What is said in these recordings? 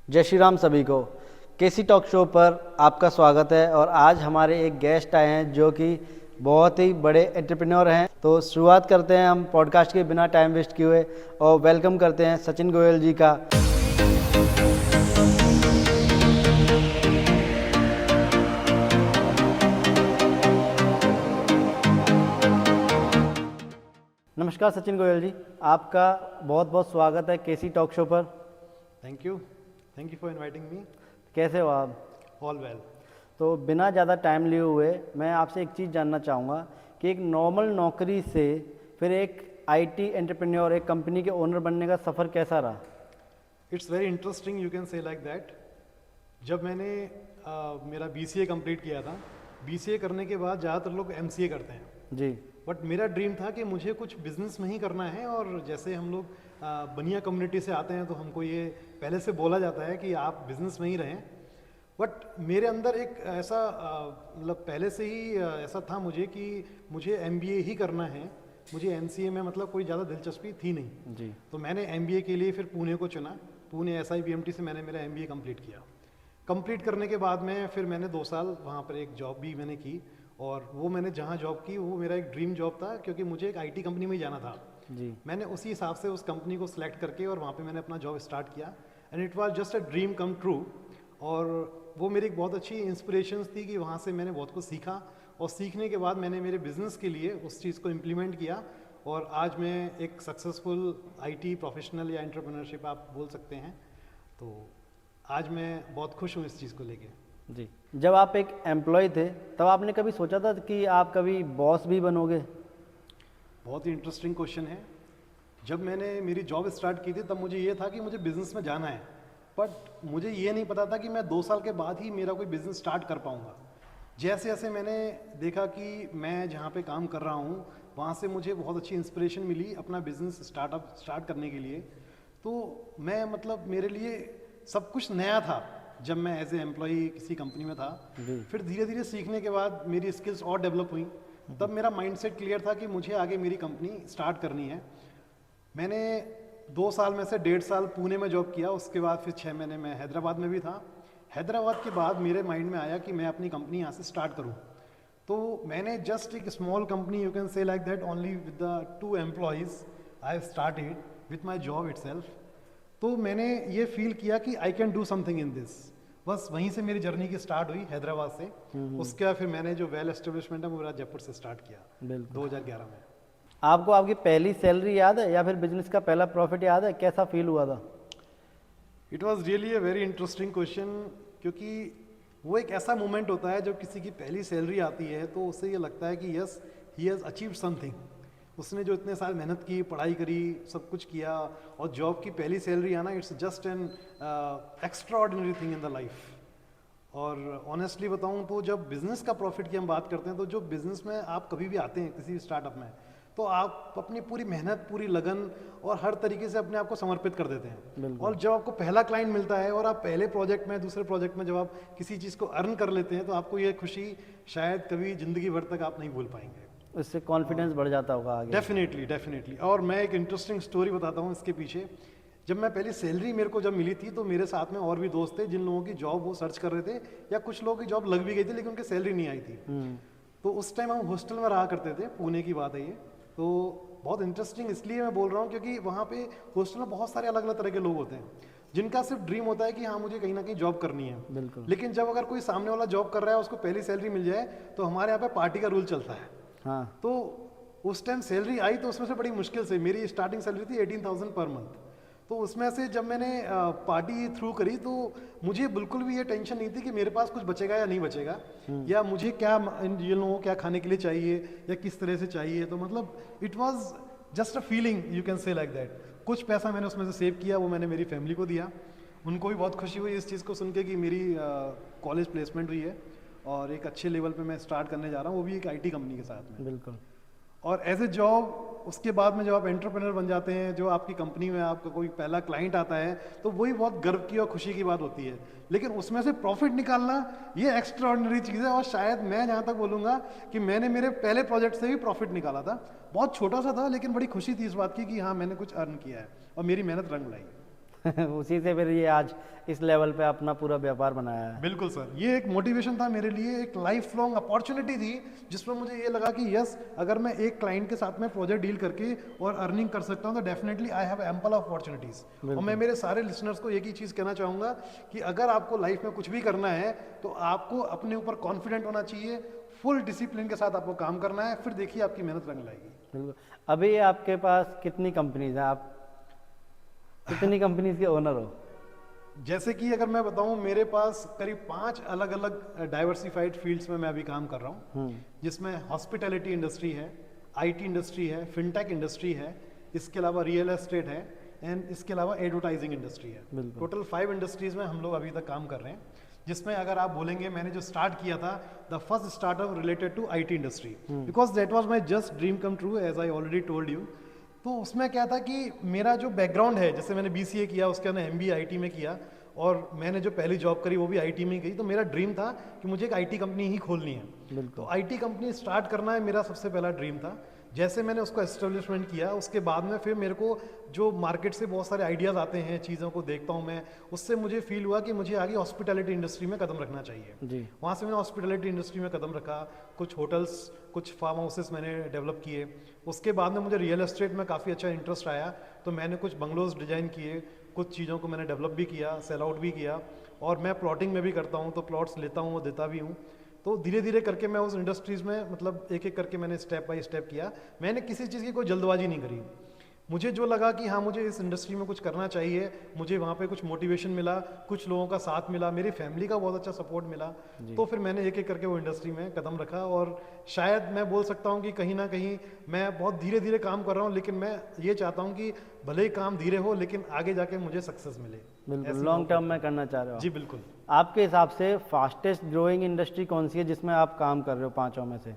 जय श्री राम सभी को। केसी टॉक शो पर आपका स्वागत है और आज हमारे एक गेस्ट आए हैं जो कि बहुत ही बड़े एंटरप्रेन्योर हैं। तो शुरुआत करते हैं हम पॉडकास्ट के बिना टाइम वेस्ट किए हुए और वेलकम करते हैं सचिन गोयल जी का। नमस्कार सचिन गोयल जी, आपका बहुत बहुत स्वागत है केसी टॉक शो पर। Thank you for inviting me. कैसे हो आप? All well. तो बिना ज़्यादा टाइम लिए हुए मैं आपसे एक चीज़ जानना चाहूँगा कि एक नॉर्मल नौकरी से फिर एक आईटी एंटरप्रेन्योर, एक कंपनी के ओनर बनने का सफ़र कैसा रहा? It's very interesting, you can say like that. जब मैंने मेरा बीसीए कंप्लीट किया था, बीसीए करने के बाद ज़्यादातर लोग एमसीए करते हैं जी। बट मेरा ड्रीम था कि मुझे कुछ बिजनेस में ही करना है। और जैसे हम लोग बनिया कम्युनिटी से आते हैं तो हमको ये पहले से बोला जाता है कि आप बिजनेस में ही रहें। बट मेरे अंदर एक ऐसा मतलब पहले से ही ऐसा था मुझे कि मुझे एमबीए ही करना है। मुझे एमसीए में मतलब कोई ज़्यादा दिलचस्पी थी नहीं जी। तो मैंने एमबीए के लिए फिर पुणे को चुना। पुणे एसआईबीएमटी से मैंने मेरा एमबीए कंप्लीट किया। कंप्लीट करने के बाद में फिर मैंने 2 साल वहाँ पर एक जॉब भी मैंने की। और वो मैंने जहाँ जॉब की वो मेरा एक ड्रीम जॉब था क्योंकि मुझे एक आईटी कंपनी में ही जाना था। जी। मैंने उसी हिसाब से उस कंपनी को सिलेक्ट करके और वहाँ पे मैंने अपना जॉब स्टार्ट किया and it was just a dream come true. और वो मेरी एक बहुत अच्छी इंस्पिरेशन थी कि वहाँ से मैंने बहुत कुछ सीखा और सीखने के बाद मैंने मेरे बिजनेस के लिए उस चीज़ को इम्प्लीमेंट किया। और आज मैं एक सक्सेसफुल आईटी प्रोफेशनल या एंटरप्रेन्योरशिप आप बोल सकते हैं। तो आज मैं बहुत खुश हूँ इस चीज़ को लेके। जी। जब आप एक एम्प्लॉय थे तब आपने कभी सोचा था कि आप कभी बॉस भी बनोगे? बहुत ही इंटरेस्टिंग क्वेश्चन है। जब मैंने मेरी जॉब स्टार्ट की थी तब मुझे ये था कि मुझे बिजनेस में जाना है बट मुझे ये नहीं पता था कि मैं 2 साल के बाद ही मेरा कोई बिजनेस स्टार्ट कर पाऊँगा। जैसे जैसे मैंने देखा कि मैं जहाँ पे काम कर रहा हूँ वहाँ से मुझे बहुत अच्छी इंस्पिरेशन मिली अपना बिजनेस स्टार्ट करने के लिए। तो मैं मतलब मेरे लिए सब कुछ नया था जब मैं एज ए एम्प्लॉई किसी कंपनी में था। फिर धीरे धीरे सीखने के बाद मेरी स्किल्स और डेवलप हुई। तब मेरा माइंडसेट क्लियर था कि मुझे आगे मेरी कंपनी स्टार्ट करनी है। मैंने 2 साल में से 1.5 साल पुणे में जॉब किया। उसके बाद फिर 6 महीने मैं हैदराबाद में भी था। हैदराबाद के बाद मेरे माइंड में आया कि मैं अपनी कंपनी यहाँ से स्टार्ट करूँ। तो मैंने जस्ट एक small company, you can say like that, only with the 2 employees I started with my job itself. तो मैंने ये फील किया कि I can do something in this. बस वहीं से मेरी जर्नी की स्टार्ट हुई हैदराबाद से। उसके बाद फिर मैंने जो वेल एस्टेब्लिशमेंट है वो मेरा जयपुर से स्टार्ट किया 2011 में। आपको आपकी पहली सैलरी याद है या फिर बिजनेस का पहला प्रॉफिट याद है? कैसा फील हुआ था? It was really a very interesting question क्योंकि वो एक ऐसा मोमेंट होता है जब किसी की पहली सैलरी आती है तो उससे ये लगता है कि yes he has achieved something. उसने जो इतने साल मेहनत की, पढ़ाई करी, सब कुछ किया और जॉब की पहली सैलरी आना, it's just an extra ordinary thing in the life. और ऑनेस्टली बताऊं तो जब बिजनेस का प्रॉफिट की हम बात करते हैं तो जो बिजनेस में आप कभी भी आते हैं किसी भी स्टार्टअप में तो आप अपनी पूरी मेहनत, पूरी लगन और हर तरीके से अपने आप को समर्पित कर देते हैं। और जब आपको पहला क्लाइंट मिलता है और आप पहले प्रोजेक्ट में, दूसरे प्रोजेक्ट में जब आप किसी चीज़ को अर्न कर लेते हैं तो आपको ये खुशी शायद कभी ज़िंदगी भर तक आप नहीं भूल पाएंगे। उससे कॉन्फिडेंस बढ़ जाता होगा आगे। डेफिनेटली। और मैं एक इंटरेस्टिंग स्टोरी बताता हूँ इसके पीछे। जब मैं पहली सैलरी मेरे को जब मिली थी तो मेरे साथ में और भी दोस्त थे जिन लोगों की जॉब वो सर्च कर रहे थे या कुछ लोगों की जॉब लग भी गई थी लेकिन उनकी सैलरी नहीं आई थी। तो उस टाइम हम हॉस्टल में रहा करते थे, पुणे की बात है ये। तो बहुत इंटरेस्टिंग इसलिए मैं बोल रहा हूँ क्योंकि वहाँ पे हॉस्टल में बहुत सारे अलग अलग तरह के लोग होते हैं जिनका सिर्फ ड्रीम होता है कि हाँ मुझे कहीं ना कहीं जॉब करनी है। लेकिन जब अगर कोई सामने वाला जॉब कर रहा है उसको पहली सैलरी मिल जाए तो हमारे यहाँ पे पार्टी का रूल चलता है। हाँ। तो उस टाइम सैलरी आई तो उसमें से बड़ी मुश्किल से, मेरी स्टार्टिंग सैलरी थी 18,000 पर मंथ। तो उसमें से जब मैंने पार्टी थ्रू करी तो मुझे बिल्कुल भी ये टेंशन नहीं थी कि मेरे पास कुछ बचेगा या नहीं बचेगा या मुझे क्या इन लोगों को क्या खाने के लिए चाहिए या किस तरह से चाहिए। तो मतलब it was just a feeling, you can say like that. कुछ पैसा मैंने उसमें से सेव किया, वो मैंने मेरी फैमिली को दिया। उनको भी बहुत खुशी हुई इस चीज़ को सुन के कि मेरी कॉलेज प्लेसमेंट हुई है और एक अच्छे लेवल पे मैं स्टार्ट करने जा रहा हूँ, वो भी एक आईटी कंपनी के साथ में। बिल्कुल। और एज ए जॉब उसके बाद में जब आप एंटरप्रेन्योर बन जाते हैं, जो आपकी कंपनी में आपका कोई पहला क्लाइंट आता है तो वही बहुत गर्व की और खुशी की बात होती है। लेकिन उसमें से प्रॉफिट निकालना ये एक्स्ट्रा ऑर्डिनरी चीज़ है। और शायद मैं जहाँ तक बोलूँगा कि मैंने मेरे पहले प्रोजेक्ट से भी प्रॉफिट निकाला था। बहुत छोटा सा था लेकिन बड़ी खुशी थी इस बात की कि हाँ मैंने कुछ अर्न किया है और मेरी मेहनत रंग लाई। उसी से फिर ये आज इस लेवल पे अपना पूरा व्यापार बनाया है। बिल्कुल सर, ये एक मोटिवेशन था मेरे लिए, एक लाइफ लॉन्ग अपॉर्चुनिटी थी जिसमें मुझे ये लगा कि यस, अगर मैं एक क्लाइंट के साथ में प्रोजेक्ट डील करके और अर्निंग कर सकता हूँ तो definitely I have ample of opportunities. और मैं मेरे सारे लिसनर्स को एक ही चीज़ कहना चाहूँगा कि अगर आपको लाइफ में कुछ भी करना है तो आपको अपने ऊपर कॉन्फिडेंट होना चाहिए, फुल डिसिप्लिन के साथ आपको काम करना है, फिर देखिए आपकी मेहनत रंग लाएगी। बिल्कुल। अभी आपके पास कितनी कंपनीज हैं, आप कितनी कंपनीज के ओनर हो? जैसे कि अगर मैं बताऊं, मेरे पास करीब 5 अलग अलग डाइवर्सिफाइड फील्ड्स में मैं अभी काम कर रहा हूं, जिसमें हॉस्पिटैलिटी इंडस्ट्री है, आईटी इंडस्ट्री है, फिनटेक इंडस्ट्री है, इसके अलावा रियल एस्टेट है एंड इसके अलावा एडवर्टाइजिंग इंडस्ट्री है। टोटल 5 इंडस्ट्रीज में हम लोग अभी तक काम कर रहे हैं, जिसमें अगर आप बोलेंगे मैंने जो स्टार्ट किया था, the first startup related to IT industry, because that was my just dream come true, as I already told you. तो उसमें क्या था कि मेरा जो बैकग्राउंड है, जैसे मैंने बीसीए किया, उसके अंदर एमबीए आईटी में किया और मैंने जो पहली जॉब करी वो भी आईटी में की, तो मेरा ड्रीम था कि मुझे एक आईटी कंपनी ही खोलनी है। तो आईटी कंपनी स्टार्ट करना है मेरा सबसे पहला ड्रीम था। जैसे मैंने उसको एस्टेब्लिशमेंट किया, उसके बाद में फिर मेरे को जो मार्केट से बहुत सारे आइडियाज़ आते हैं, चीज़ों को देखता हूँ मैं, उससे मुझे फील हुआ कि मुझे आगे हॉस्पिटैलिटी इंडस्ट्री में कदम रखना चाहिए। वहाँ से मैंने हॉस्पिटैलिटी इंडस्ट्री में कदम रखा, कुछ होटल्स, कुछ फार्म हाउसेस मैंने डेवलप किए। उसके बाद में मुझे रियल एस्टेट में काफ़ी अच्छा इंटरेस्ट आया, तो मैंने कुछ बंगलोज डिजाइन किए, कुछ चीज़ों को मैंने डेवलप भी किया, सेल आउट भी किया, और मैं प्लॉटिंग में भी करता हूँ, तो प्लॉट्स लेता हूँ, वो देता भी हूँ। तो धीरे धीरे करके मैं उस इंडस्ट्रीज़ में, मतलब एक एक करके मैंने स्टेप बाय स्टेप किया। मैंने किसी चीज़ की कोई जल्दबाजी नहीं करी। मुझे जो लगा कि हाँ मुझे इस इंडस्ट्री में कुछ करना चाहिए, मुझे वहाँ पे कुछ मोटिवेशन मिला, कुछ लोगों का साथ मिला, मेरी फैमिली का बहुत अच्छा सपोर्ट मिला, तो फिर मैंने एक एक करके वो इंडस्ट्री में कदम रखा। और शायद मैं बोल सकता हूँ कि कहीं ना कहीं मैं बहुत धीरे धीरे काम कर रहा हूँ, लेकिन मैं ये चाहता हूँ कि भले ही काम धीरे हो लेकिन आगे जाके मुझे सक्सेस मिले। बिल्कुल, लॉन्ग टर्म में करना चाह रहे हो? जी बिल्कुल। आपके हिसाब से फास्टेस्ट ग्रोइंग इंडस्ट्री कौन सी है जिसमें आप काम कर रहे हो पांचों में से?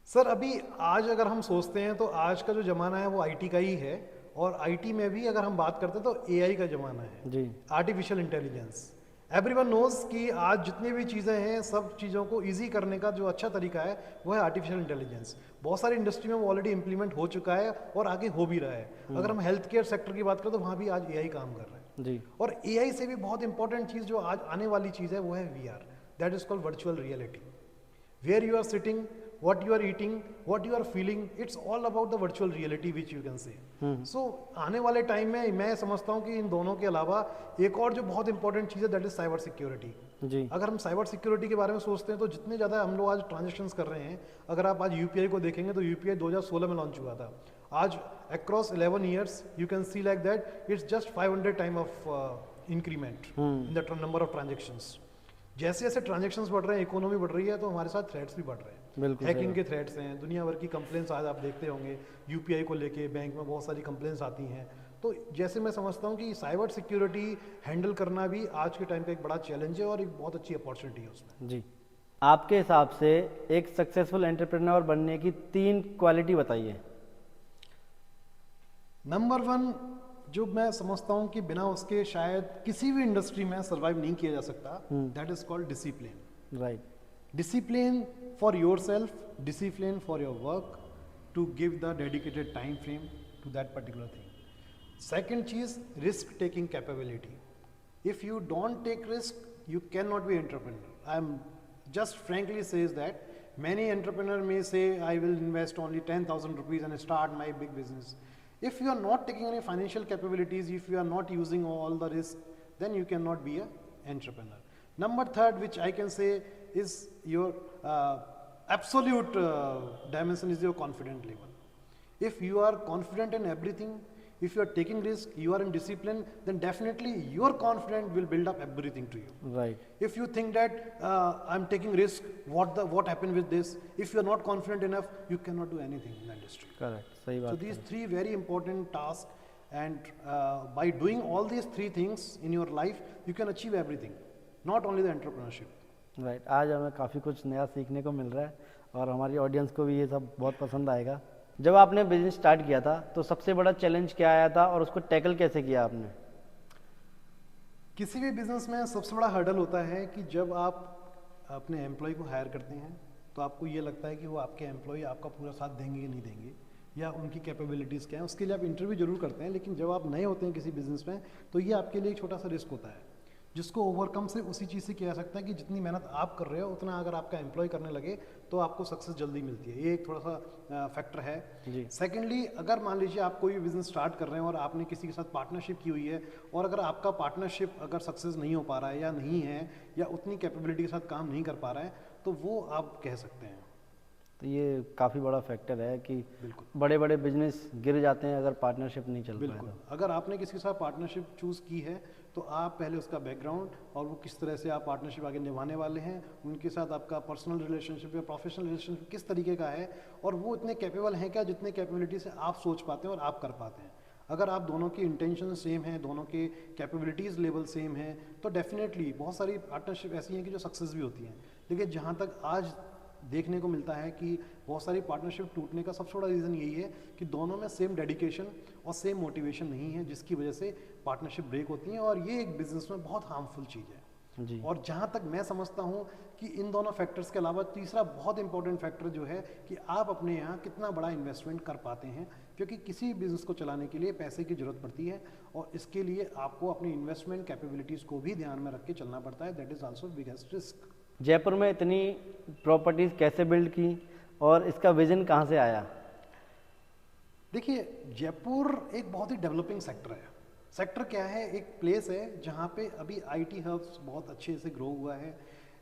सर अभी आज अगर हम सोचते हैं तो आज का जो ज़माना है वो आईटी का ही है, और आईटी में भी अगर हम बात करते हैं तो एआई का ज़माना है जी, आर्टिफिशियल इंटेलिजेंस। एवरीवन नोज कि आज जितनी भी चीज़ें हैं, सब चीज़ों को इजी करने का जो अच्छा तरीका है वो है आर्टिफिशियल इंटेलिजेंस। बहुत सारी इंडस्ट्री में वो ऑलरेडी इंप्लीमेंट हो चुका है और आगे हो भी रहा है। अगर हम हेल्थ केयर सेक्टर की बात करें तो वहाँ भी आज एआई काम कर रहा है जी। और एआई से भी बहुत इंपॉर्टेंट चीज़ जो आज आने वाली चीज़ है वो है VR, that is called virtual reality. Where you are sitting, what you are eating, what you are feeling, it's all about the virtual reality which you can say. So आने वाले टाइम में मैं समझता हूँ कि इन दोनों के अलावा एक और जो बहुत इंपॉर्टेंट चीज़ है दैट इज साइबर सिक्योरिटी जी। अगर हम साइबर सिक्योरिटी के बारे में सोचते हैं तो जितने ज़्यादा हम लोग आज ट्रांजेक्शन्स कर रहे हैं, अगर आप आज यूपीआई को देखेंगे तो यूपीआई 2016 में लॉन्च हुआ था। आज across 11 years you can see like that it's just 500 time of increment in the number of transactions. जैसे जैसे ट्रांजेक्शन्स बढ़ रहे हैं, इकोनॉमी बढ़ रही है, तो हमारे साथ थ्रेट्स भी बढ़ रहे हैं। हैकिंग के थ्रेट्स हैं, दुनिया भर की कंप्लेंट्स आज आप देखते होंगे, यूपीआई को लेके बैंक में बहुत सारी कंप्लेंट्स आती हैं। तो जैसे मैं समझता हूँ कि साइबर सिक्योरिटी हैंडल करना भी आज के टाइम का एक बड़ा चैलेंज है और एक बहुत अच्छी अपॉर्चुनिटी है उसमें जी। आपके हिसाब से एक सक्सेसफुल एंटरप्रेन्योर बनने की 3 क्वालिटी बताइए। नंबर 1 जो मैं समझता हूँ कि बिना उसके शायद किसी भी इंडस्ट्री में सर्वाइव नहीं किया जा सकता, that is called discipline. Right, discipline for your self, discipline for your work, to give the dedicated time frame to that particular thing. Second चीज, risk taking capability. If you don't take risk you cannot be entrepreneur. I am just frankly says that many entrepreneur may say I will invest only 10,000 rupees and start my big business. If you are not taking any financial capabilities, if you are not using all the risk, then you cannot be an entrepreneur. Number 3, which I can say is your absolute dimension is your confident level. If you are confident in everything, if you are taking risk, you are in discipline, then definitely your confidence will build up everything to you. Right. If you think that I'm taking risk, what happened with this? If you are not confident enough, you cannot do anything in the industry. Correct. सही बात। So these 3 very important tasks, and by doing all these 3 things in your life, you can achieve everything, not only the entrepreneurship. Right. आज हमें काफ़ी कुछ नया सीखने को मिल रहा है और हमारी ऑडियंस को भी ये सब बहुत पसंद आएगा। जब आपने बिजनेस स्टार्ट किया था तो सबसे बड़ा चैलेंज क्या आया था और उसको टैकल कैसे किया आपने? किसी भी बिजनेस में सबसे बड़ा हर्डल होता है कि जब आप अपने एम्प्लॉय को हायर करते हैं तो आपको ये लगता है कि वो आपके एम्प्लॉय आपका पूरा साथ देंगे कि नहीं देंगे। या उनकी कैपेबिलिटीज़ क्या है, उसके लिए आप इंटरव्यू जरूर करते हैं। लेकिन जब आप नए होते हैं किसी बिजनेस में तो ये आपके लिए एक छोटा सा रिस्क होता है, जिसको ओवरकम से उसी चीज़ से किया जा सकता है कि जितनी मेहनत आप कर रहे हो उतना अगर आपका एम्प्लॉय करने लगे तो आपको सक्सेस जल्दी मिलती है। ये एक थोड़ा सा फैक्टर है जी। सेकेंडली, अगर मान लीजिए आप कोई बिजनेस स्टार्ट कर रहे हैं और आपने किसी के साथ पार्टनरशिप की हुई है और अगर आपका पार्टनरशिप अगर सक्सेस नहीं हो पा रहा है या नहीं है या उतनी कैपेबिलिटी के साथ काम नहीं कर पा रहा है तो वो आप कह सकते हैं। तो ये काफ़ी बड़ा फैक्टर है कि बिल्कुल बड़े बड़े बिजनेस गिर जाते हैं अगर पार्टनरशिप नहीं चल पाए बिल्कुल। तो। अगर आपने किसी के साथ पार्टनरशिप चूज़ की है तो आप पहले उसका बैकग्राउंड और वो किस तरह से आप पार्टनरशिप आगे निभाने वाले हैं, उनके साथ आपका पर्सनल रिलेशनशिप या प्रोफेशनल रिलेशनशिप किस तरीके का है और वो इतने कैपेबल हैं क्या जितने कैपेबिलिटी से आप सोच पाते हैं और आप कर पाते हैं। अगर आप दोनों के इंटेंशन सेम हैं, दोनों के कैपेबिलिटीज़ लेवल सेम हैं तो डेफिनेटली बहुत सारी पार्टनरशिप ऐसी हैं कि जो सक्सेस भी होती हैं। लेकिन जहाँ तक आज देखने को मिलता है कि बहुत सारी पार्टनरशिप टूटने का सबसे बड़ा रीज़न यही है कि दोनों में सेम डेडिकेशन और सेम मोटिवेशन नहीं है, जिसकी वजह से पार्टनरशिप ब्रेक होती हैं और ये एक बिजनेस में बहुत हार्मफुल चीज़ है। जी। और जहाँ तक मैं समझता हूँ कि इन दोनों फैक्टर्स के अलावा तीसरा बहुत इंपॉर्टेंट फैक्टर जो है कि आप अपने यहाँ कितना बड़ा इन्वेस्टमेंट कर पाते हैं, क्योंकि किसी बिजनेस को चलाने के लिए पैसे की जरूरत पड़ती है और इसके लिए आपको अपनी इन्वेस्टमेंट कैपेबिलिटीज़ को भी ध्यान में रख के चलना पड़ता है। That is also biggest risk. Jaipur में इतनी प्रॉपर्टीज़ कैसे बिल्ड की और इसका विजन कहाँ से आया? देखिए, जयपुर एक बहुत ही डेवलपिंग सेक्टर है। सेक्टर क्या है? एक प्लेस है जहाँ पे अभी आईटी हब्स बहुत अच्छे से ग्रो हुआ है।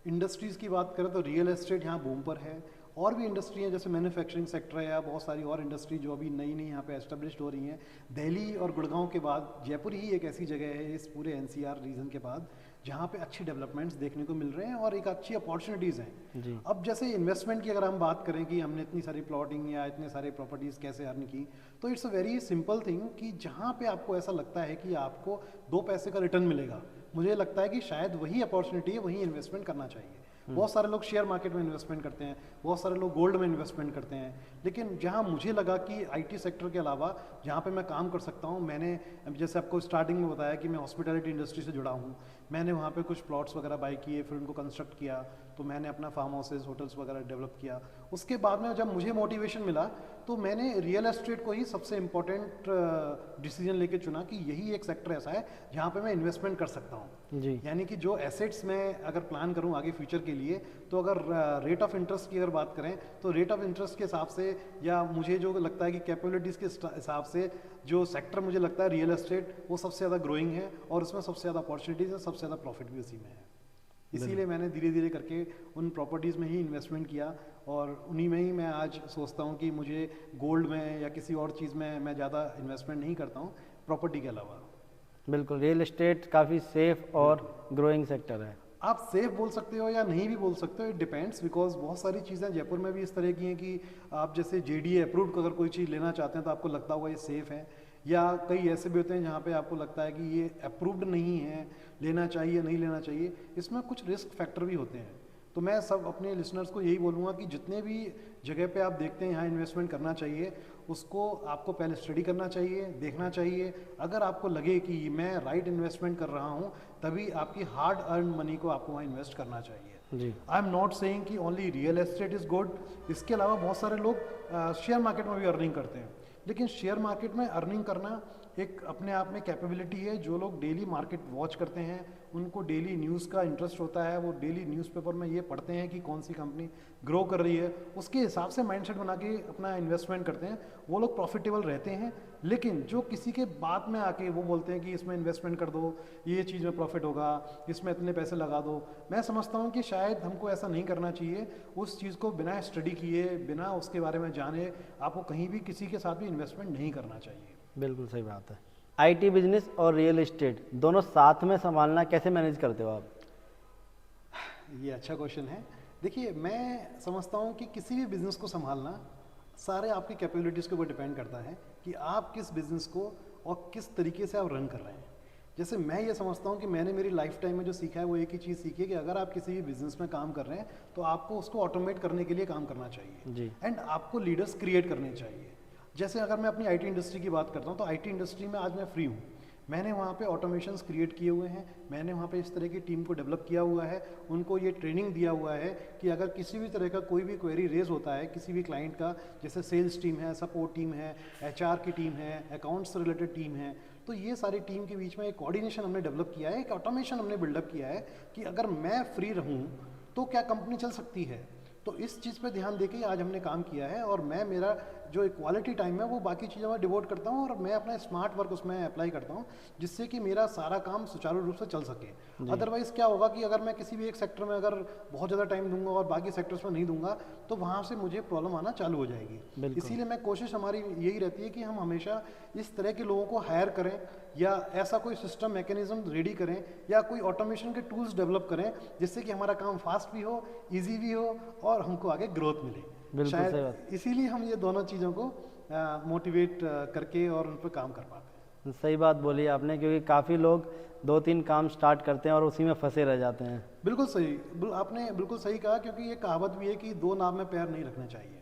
इंडस्ट्रीज़ की बात करें तो रियल एस्टेट यहाँ बूम पर है, और भी इंडस्ट्री हैं जैसे मैन्युफैक्चरिंग सेक्टर है या बहुत सारी और इंडस्ट्री जो अभी नई नई यहाँ पे एस्टेब्लिश्ड हो रही हैं। दिल्ली और गुड़गांव के बाद जयपुर ही एक ऐसी जगह है इस पूरे एनसीआर रीजन के बाद जहाँ पे अच्छी डेवलपमेंट्स देखने को मिल रहे हैं और एक अच्छी अपॉर्चुनिटीज़ हैं। जी। अब जैसे इन्वेस्टमेंट की अगर हम बात करें कि हमने इतनी सारी प्लॉटिंग या इतने सारे प्रॉपर्टीज़ कैसे अर्न की, तो it's a very simple thing कि जहाँ पे आपको ऐसा लगता है कि आपको 2 पैसे का रिटर्न मिलेगा, मुझे लगता है कि शायद वही अपॉर्चुनिटी है, वही इन्वेस्टमेंट करना चाहिए। बहुत सारे लोग शेयर मार्केट में इन्वेस्टमेंट करते हैं, बहुत सारे लोग गोल्ड में इन्वेस्टमेंट करते हैं, लेकिन जहां मुझे लगा कि आईटी सेक्टर के अलावा जहां पे मैं काम कर सकता हूं, मैंने जैसे आपको स्टार्टिंग में बताया कि मैं हॉस्पिटैलिटी इंडस्ट्री से जुड़ा हूं, मैंने वहां पे कुछ प्लॉट्स वगैरह बाय किए, फिर उनको कंस्ट्रक्ट किया, तो मैंने अपना फार्म हाउसेज होटल्स वगैरह डेवलप किया। उसके बाद में जब मुझे मोटिवेशन मिला तो मैंने रियल एस्टेट को ही सबसे इम्पोर्टेंट डिसीजन लेके चुना कि यही एक सेक्टर ऐसा है जहाँ पे मैं इन्वेस्टमेंट कर सकता हूँ। जी। यानी कि जो एसेट्स में अगर प्लान करूँ आगे फ्यूचर के लिए, तो अगर रेट ऑफ इंटरेस्ट की अगर बात करें तो रेट ऑफ इंटरेस्ट के हिसाब से या मुझे जो लगता है कि कैपेबिलिटीज़ के हिसाब से जो सेक्टर मुझे लगता है रियल एस्टेट वो सबसे ज़्यादा ग्रोइंग है और उसमें सबसे ज़्यादा अपॉर्चुनिटीज़ है, सबसे ज़्यादा प्रॉफिट भी उसी में है। इसीलिए मैंने धीरे धीरे करके उन प्रॉपर्टीज़ में ही इन्वेस्टमेंट किया और उन्हीं में ही मैं आज सोचता हूँ कि मुझे गोल्ड में या किसी और चीज़ में मैं ज़्यादा इन्वेस्टमेंट नहीं करता हूँ प्रॉपर्टी के अलावा। बिल्कुल, रियल एस्टेट काफ़ी सेफ और ग्रोइंग सेक्टर है। आप सेफ बोल सकते हो या नहीं भी बोल सकते हो, इट डिपेंड्स, बिकॉज बहुत सारी चीज़ें जयपुर में भी इस तरह की हैं कि आप जैसे जेडीए अप्रूव्ड अगर कोई चीज़ लेना चाहते हैं तो आपको लगता होगा ये सेफ़ है, या कई ऐसे भी होते हैं जहाँ पे आपको लगता है कि ये अप्रूव्ड नहीं है, लेना चाहिए नहीं लेना चाहिए। इसमें कुछ रिस्क फैक्टर भी होते हैं। तो मैं सब अपने लिसनर्स को यही बोलूँगा कि जितने भी जगह पे आप देखते हैं यहाँ इन्वेस्टमेंट करना चाहिए, उसको आपको पहले स्टडी करना चाहिए, देखना चाहिए। अगर आपको लगे कि मैं राइट इन्वेस्टमेंट कर रहा हूँ तभी आपकी हार्ड अर्न मनी को आपको वहाँ इन्वेस्ट करना चाहिए। जी। आई एम नॉट सेइंग कि only real estate is good, इसके अलावा बहुत सारे लोग शेयर मार्केट में भी अर्निंग करते हैं, लेकिन शेयर मार्केट में अर्निंग करना एक अपने आप में कैपेबिलिटी है। जो लोग डेली मार्केट वॉच करते हैं, उनको डेली न्यूज़ का इंटरेस्ट होता है, वो डेली न्यूज़पेपर में ये पढ़ते हैं कि कौन सी कंपनी ग्रो कर रही है, उसके हिसाब से माइंडसेट बना के अपना इन्वेस्टमेंट करते हैं, वो लोग प्रॉफिटेबल रहते हैं। लेकिन जो किसी के बात में आके वो बोलते हैं कि इसमें इन्वेस्टमेंट कर दो, ये चीज़ में प्रॉफिट होगा, इसमें इतने पैसे लगा दो, मैं समझता हूँ कि शायद हमको ऐसा नहीं करना चाहिए। उस चीज़ को बिना स्टडी किए, बिना उसके बारे में जाने आपको कहीं भी किसी के साथ भी इन्वेस्टमेंट नहीं करना चाहिए। बिल्कुल सही बात है। आईटी बिजनेस और रियल एस्टेट दोनों साथ में संभालना कैसे मैनेज करते हो आप? ये अच्छा क्वेश्चन है। देखिए, मैं समझता हूँ कि किसी भी बिज़नेस को संभालना सारे आपकी कैपेबिलिटीज़ के ऊपर डिपेंड करता है कि आप किस बिज़नेस को और किस तरीके से आप रन कर रहे हैं। जैसे मैं ये समझता हूँ कि मैंने मेरी लाइफ टाइम में जो सीखा है वो एक ही चीज़ सीखी है कि अगर आप किसी भी बिज़नेस में काम कर रहे हैं तो आपको उसको ऑटोमेट करने के लिए काम करना चाहिए जी। एंड आपको लीडर्स क्रिएट करने चाहिए। जैसे अगर मैं अपनी आईटी इंडस्ट्री की बात करता हूँ तो आईटी इंडस्ट्री में आज मैं फ्री हूँ, मैंने वहाँ पे ऑटोमेशंस क्रिएट किए हुए हैं, मैंने वहाँ पे इस तरह की टीम को डेवलप किया हुआ है, उनको ये ट्रेनिंग दिया हुआ है कि अगर किसी भी तरह का कोई भी क्वेरी रेज होता है किसी भी क्लाइंट का, जैसे सेल्स टीम है, सपोर्ट टीम है, एचआर की टीम है, अकाउंट्स से रिलेटेड टीम है, तो ये सारी टीम के बीच में एक कोऑर्डिनेशन हमने डेवलप किया है, एक ऑटोमेशन हमने बिल्डअप किया है कि अगर मैं फ्री रहूँ तो क्या कंपनी चल सकती है। तो इस चीज़ पे ध्यान देके आज हमने काम किया है और मैं मेरा जो क्वालिटी टाइम है वो बाकी चीज़ों में डिवोट करता हूँ और मैं अपना स्मार्ट वर्क उसमें अप्लाई करता हूँ, जिससे कि मेरा सारा काम सुचारू रूप से चल सके। अदरवाइज़ क्या होगा कि अगर मैं किसी भी एक सेक्टर में अगर बहुत ज़्यादा टाइम दूंगा और बाकी सेक्टर्स में नहीं दूंगा तो वहाँ से मुझे प्रॉब्लम आना चालू हो जाएगी। इसीलिए मैं कोशिश हमारी यही रहती है कि हम हमेशा इस तरह के लोगों को हायर करें या ऐसा कोई सिस्टम मैकेनिज्म रेडी करें या कोई ऑटोमेशन के टूल्स डेवलप करें जिससे कि हमारा काम फास्ट भी हो, ईजी भी हो और हमको आगे ग्रोथ मिले। शायद इसीलिए हम ये दोनों चीज़ों को मोटिवेट करके और उन पर काम कर पाते हैं। सही बात बोली आपने, क्योंकि काफ़ी लोग 2-3 काम स्टार्ट करते हैं और उसी में फंसे रह जाते हैं। बिल्कुल सही, आपने बिल्कुल सही कहा, क्योंकि ये कहावत भी है कि दो नाव में पैर नहीं रखने चाहिए।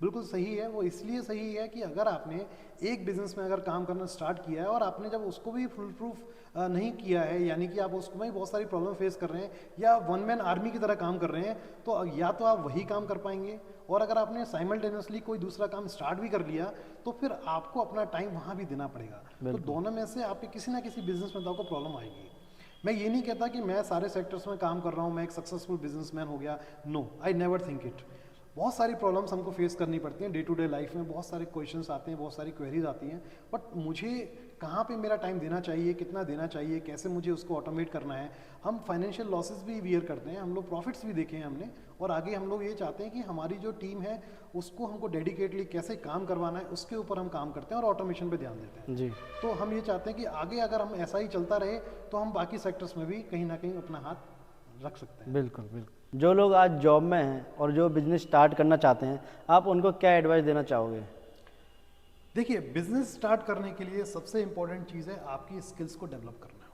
बिल्कुल सही है, वो इसलिए सही है कि अगर आपने एक बिजनेस में अगर काम करना स्टार्ट किया है और आपने जब उसको भी फुल प्रूफ नहीं किया है, यानी कि आप उसमें भी बहुत सारी प्रॉब्लम फेस कर रहे हैं या वन मैन आर्मी की तरह काम कर रहे हैं, तो या तो आप वही काम कर पाएंगे, और अगर आपने साइमल्टेनियसली कोई दूसरा काम स्टार्ट भी कर लिया तो फिर आपको अपना टाइम वहाँ भी देना पड़ेगा। तो दोनों में से आपके किसी ना किसी बिजनेस में तो आपको प्रॉब्लम आएगी। मैं ये नहीं कहता कि मैं सारे सेक्टर्स में काम कर रहा हूँ, मैं एक सक्सेसफुल बिजनेसमैन हो गया, no, I never think it. बहुत सारी प्रॉब्लम्स हमको फेस करनी पड़ती हैं डे टू डे लाइफ में, बहुत सारे क्वेश्चंस आते हैं, बहुत सारी क्वेरीज आती हैं, बट मुझे कहाँ पे मेरा टाइम देना चाहिए, कितना देना चाहिए, कैसे मुझे उसको ऑटोमेट करना है। हम फाइनेंशियल लॉसेस भी बियर करते हैं, हम लोग प्रॉफिट्स भी देखे हैं हमने, और आगे हम लोग ये चाहते हैं कि हमारी जो टीम है उसको हमको डेडिकेटली कैसे काम करवाना है उसके ऊपर हम काम करते हैं और ऑटोमेशन पे ध्यान देते हैं जी। तो हम ये चाहते हैं कि आगे अगर हम ऐसा ही चलता रहे तो हम बाकी सेक्टर्स में भी कहीं ना कहीं अपना हाथ रख सकते हैं। बिल्कुल बिल्कुल। जो लोग आज जॉब में हैं और जो बिजनेस स्टार्ट करना चाहते हैं, आप उनको क्या एडवाइस देना चाहोगे? देखिए, बिजनेस स्टार्ट करने के लिए सबसे इम्पोर्टेंट चीज़ है आपकी स्किल्स को डेवलप करना।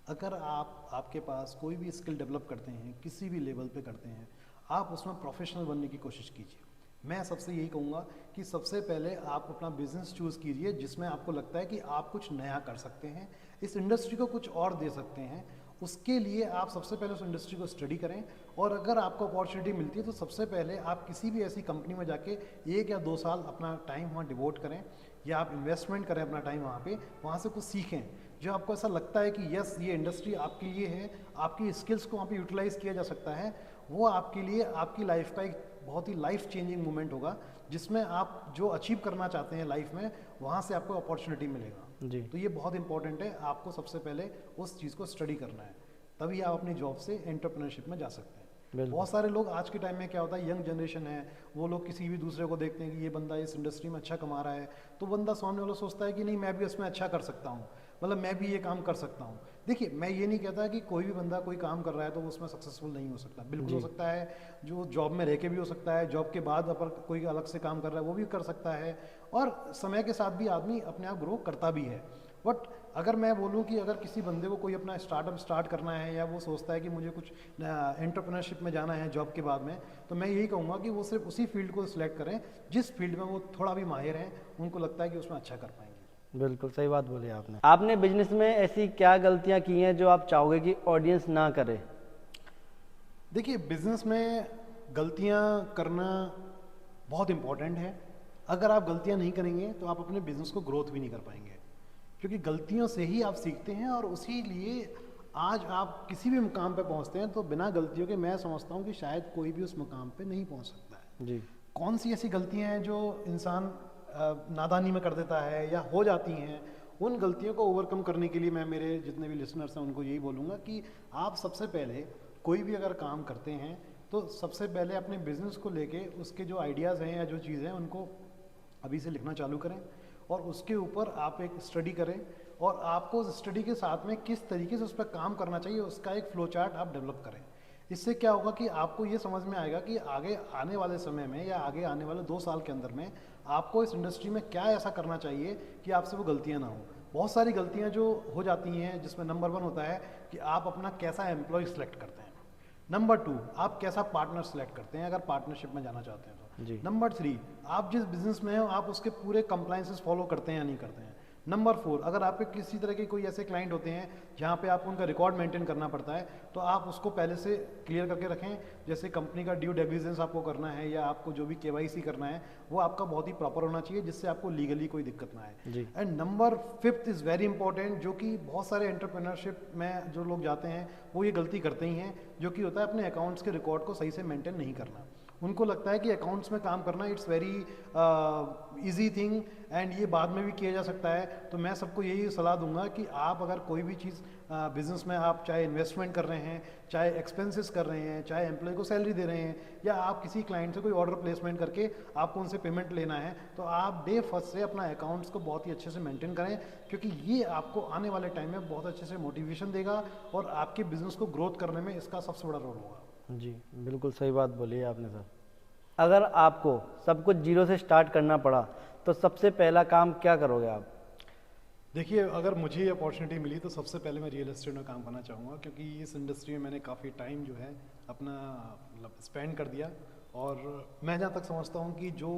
अगर आपके पास कोई भी स्किल डेवलप करते हैं, किसी भी लेवल पे करते हैं, आप उसमें प्रोफेशनल बनने की कोशिश कीजिए। मैं सबसे यही कहूँगा कि सबसे पहले आप अपना बिजनेस चूज़ कीजिए जिसमें आपको लगता है कि आप कुछ नया कर सकते हैं, इस इंडस्ट्री को कुछ और दे सकते हैं। उसके लिए आप सबसे पहले उस इंडस्ट्री को स्टडी करें, और अगर आपको अपॉर्चुनिटी मिलती है तो सबसे पहले आप किसी भी ऐसी कंपनी में जाके 1 या 2 साल अपना टाइम वहाँ डिवोट करें, या आप इन्वेस्टमेंट करें अपना टाइम वहाँ पे, वहाँ से कुछ सीखें। जो आपको ऐसा लगता है कि यस, ये इंडस्ट्री आपके लिए है, आपकी स्किल्स को वहाँ पे यूटिलाइज़ किया जा सकता है, वो आपके लिए आपकी लाइफ का एक बहुत ही लाइफ चेंजिंग मोमेंट होगा, जिसमें आप जो अचीव करना चाहते हैं लाइफ में, वहाँ से आपको अपॉर्चुनिटी मिलेगा जी। तो ये बहुत इंपॉर्टेंट है, आपको सबसे पहले उस चीज़ को स्टडी करना है, तभी आप अपनी जॉब से एंटरप्रेन्योरशिप में जा सकते हैं। बहुत सारे लोग आज के टाइम में क्या होता है, यंग जनरेशन है, वो लोग किसी भी दूसरे को देखते हैं कि ये बंदा इस इंडस्ट्री में अच्छा कमा रहा है, तो बंदा सामने वाला सोचता है कि नहीं, मैं भी उसमें अच्छा कर सकता हूँ, मतलब मैं भी ये काम कर सकता हूँ। देखिए, मैं ये नहीं कहता कि कोई भी बंदा कोई काम कर रहा है तो वो उसमें सक्सेसफुल नहीं हो सकता, बिल्कुल हो सकता है। जो जॉब में रह के भी हो सकता है, जॉब के बाद अगर कोई अलग से काम कर रहा है वो भी कर सकता है, और समय के साथ भी आदमी अपने आप ग्रो करता भी है। बट अगर मैं बोलूं कि अगर किसी बंदे को कोई अपना स्टार्टअप स्टार्ट करना है, या वो सोचता है कि मुझे कुछ एंटरप्रेन्योरशिप में जाना है जॉब के बाद में, तो मैं यही कहूँगा कि वो सिर्फ उसी फील्ड को सिलेक्ट करें जिस फील्ड में वो थोड़ा भी माहिर हैं, उनको लगता है कि उसमें अच्छा कर पाएंगे। बिल्कुल सही बात बोली आपने। आपने बिजनेस में ऐसी क्या गलतियाँ की हैं जो आप चाहोगे कि ऑडियंस ना करे? देखिए, बिजनेस में गलतियाँ करना बहुत इम्पोर्टेंट है। अगर आप गलतियाँ नहीं करेंगे तो आप अपने बिजनेस को ग्रोथ भी नहीं कर पाएंगे, क्योंकि गलतियों से ही आप सीखते हैं, और उसी लिए आज आप किसी भी मुकाम पे पहुंचते हैं, तो बिना गलतियों के मैं समझता हूं कि शायद कोई भी उस मुकाम पे नहीं पहुंच सकता है जी। कौन सी ऐसी गलतियां हैं जो इंसान नादानी में कर देता है या हो जाती हैं, उन गलतियों को ओवरकम करने के लिए मैं मेरे जितने भी लिसनर्स हैं उनको यही बोलूँगा कि आप सबसे पहले कोई भी अगर काम करते हैं तो सबसे पहले अपने बिजनेस को लेके उसके जो आइडियाज़ हैं या जो चीज़ें हैं उनको अभी से लिखना चालू करें, और उसके ऊपर आप एक स्टडी करें, और आपको उस स्टडी के साथ में किस तरीके से उस पर काम करना चाहिए उसका एक फ्लो चार्ट आप डेवलप करें। इससे क्या होगा कि आपको ये समझ में आएगा कि आगे आने वाले समय में या आगे आने वाले 2 साल के अंदर में आपको इस इंडस्ट्री में क्या ऐसा करना चाहिए कि आपसे वो गलतियाँ ना हो। बहुत सारी गलतियाँ जो हो जाती हैं, जिसमें नंबर 1 होता है कि आप अपना कैसा एम्प्लॉय सेलेक्ट करते हैं। नंबर 2, आप कैसा पार्टनर सेलेक्ट करते हैं अगर पार्टनरशिप में जाना चाहते हैं तो। नंबर 3, आप जिस बिजनेस में हो आप उसके पूरे कंप्लायंसेस फॉलो करते हैं या नहीं करते हैं। नंबर 4, अगर आपके किसी तरह के कोई ऐसे क्लाइंट होते हैं जहाँ पे आपको उनका रिकॉर्ड मेंटेन करना पड़ता है, तो आप उसको पहले से क्लियर करके रखें। जैसे कंपनी का ड्यू डिलिजेंस आपको करना है या आपको जो भी केवाईसी करना है वो आपका बहुत ही प्रॉपर होना चाहिए, जिससे आपको लीगली कोई दिक्कत ना आए। जी। And number 5 is very important, जो कि बहुत सारे एंटरप्रेन्योरशिप में जो लोग जाते हैं वो ये गलती करते ही हैं, जो कि होता है अपने अकाउंट्स के रिकॉर्ड को सही से मेंटेन नहीं करना। उनको लगता है कि अकाउंट्स में काम करना it's very easy thing and ये बाद में भी किया जा सकता है। तो मैं सबको यही सलाह दूंगा कि आप अगर कोई भी चीज़ बिजनेस में आप चाहे इन्वेस्टमेंट कर रहे हैं, चाहे एक्सपेंसेस कर रहे हैं, चाहे एम्प्लॉय को सैलरी दे रहे हैं, या आप किसी क्लाइंट से कोई ऑर्डर प्लेसमेंट करके आपको उनसे पेमेंट लेना है, तो आप डे फर्स्ट से अपना अकाउंट्स को बहुत ही अच्छे से मेंटेन करें, क्योंकि ये आपको आने वाले टाइम में बहुत अच्छे से मोटिवेशन देगा और आपके बिजनेस को ग्रोथ करने में इसका सबसे बड़ा रोल होगा। जी, बिल्कुल सही बात बोली है आपने सर। अगर आपको सब कुछ जीरो से स्टार्ट करना पड़ा तो सबसे पहला काम क्या करोगे आप? देखिए, अगर मुझे ये अपॉर्चुनिटी मिली तो सबसे पहले मैं रियल एस्टेट में काम करना चाहूँगा, क्योंकि इस इंडस्ट्री में मैंने काफ़ी टाइम जो है अपना मतलब स्पेंड कर दिया। और मैं जहाँ तक समझता हूँ कि जो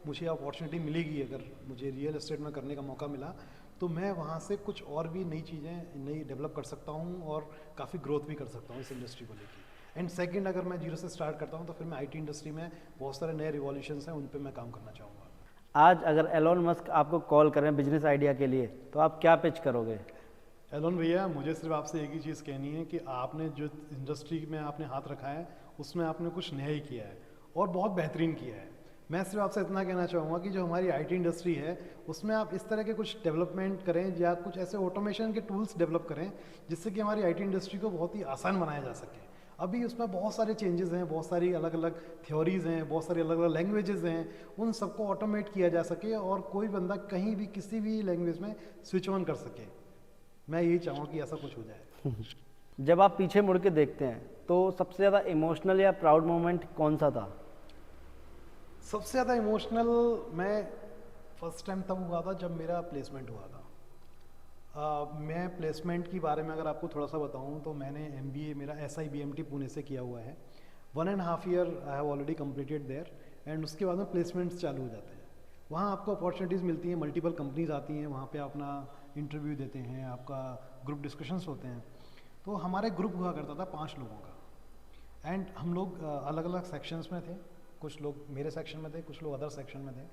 मुझे अपॉर्चुनिटी मिलेगी, अगर मुझे रियल एस्टेट में करने का मौका मिला, तो मैं वहाँ से कुछ और भी नई चीज़ें नई डेवलप कर सकता हूँ और काफ़ी ग्रोथ भी कर सकता हूँ इस इंडस्ट्री को लेकर। एंड सेकंड, अगर मैं जीरो से स्टार्ट करता हूँ तो फिर मैं आईटी इंडस्ट्री में बहुत सारे नए रिवॉल्यूशंस हैं, उन पे मैं काम करना चाहूँगा। आज अगर एलोन मस्क आपको कॉल करें बिजनेस आइडिया के लिए तो आप क्या पिच करोगे? एलोन भैया, मुझे सिर्फ आपसे एक ही चीज़ कहनी है कि आपने जो इंडस्ट्री में आपने हाथ रखा है उसमें आपने कुछ नया ही किया है और बहुत बेहतरीन किया है। मैं सिर्फ आपसे इतना कहना चाहूँगा कि जो हमारी आईटी इंडस्ट्री है उसमें आप इस तरह के कुछ डेवलपमेंट करें या कुछ ऐसे ऑटोमेशन के टूल्स डेवलप करें जिससे कि हमारी आईटी इंडस्ट्री को बहुत ही आसान बनाया जा सके। अभी उसमें बहुत सारे चेंजेस हैं, बहुत सारी अलग अलग थ्योरीज हैं, बहुत सारी अलग अलग लैंग्वेजेस हैं, उन सबको ऑटोमेट किया जा सके और कोई बंदा कहीं भी किसी भी लैंग्वेज में स्विच ऑन कर सके। मैं यही चाहूँगा कि ऐसा कुछ हो जाए। जब आप पीछे मुड़ के देखते हैं तो सबसे ज़्यादा इमोशनल या प्राउड मोमेंट कौन सा था? सबसे ज़्यादा इमोशनल मैं फर्स्ट टाइम तब हुआ था जब मेरा प्लेसमेंट हुआ था। मैं प्लेसमेंट के बारे में अगर आपको थोड़ा सा बताऊं तो मैंने MBA मेरा SIBMT पुणे से किया हुआ है। 1.5 year I have already completed there and उसके बाद में प्लेसमेंट्स चालू हो जाते हैं। वहाँ आपको अपॉर्चुनिटीज़ मिलती हैं, मल्टीपल कंपनीज आती हैं, वहाँ पे अपना इंटरव्यू देते हैं, आपका ग्रुप डिस्कशंस होते हैं। तो हमारे ग्रुप हुआ करता था 5 लोगों का एंड हम लोग अलग अलग सेक्शंस में थे। कुछ लोग मेरे सेक्शन में थे, कुछ लोग अदर सेक्शन में थे।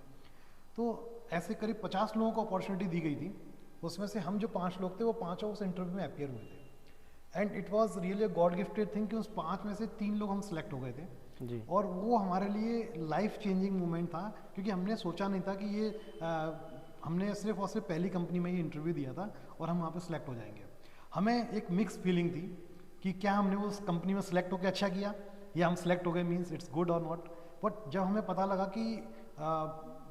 तो ऐसे करीब 50 लोगों को अपॉर्चुनिटी दी गई थी। उसमें से हम जो 5 लोग थे वो पाँचों उस इंटरव्यू में अपीयर हुए थे and it was really a God gifted thing कि उस 5 में से 3 लोग हम सिलेक्ट हो गए थे जी। और वो हमारे लिए लाइफ चेंजिंग मोमेंट था, क्योंकि हमने सोचा नहीं था कि ये हमने सिर्फ और सिर्फ पहली कंपनी में ही इंटरव्यू दिया था और हम वहाँ पे सिलेक्ट हो जाएंगे। हमें एक मिक्स फीलिंग थी कि क्या हमने उस कंपनी में सिलेक्ट होकर अच्छा किया या हम सिलेक्ट हो गए मीन्स इट्स गुड और नॉट। बट जब हमें पता लगा कि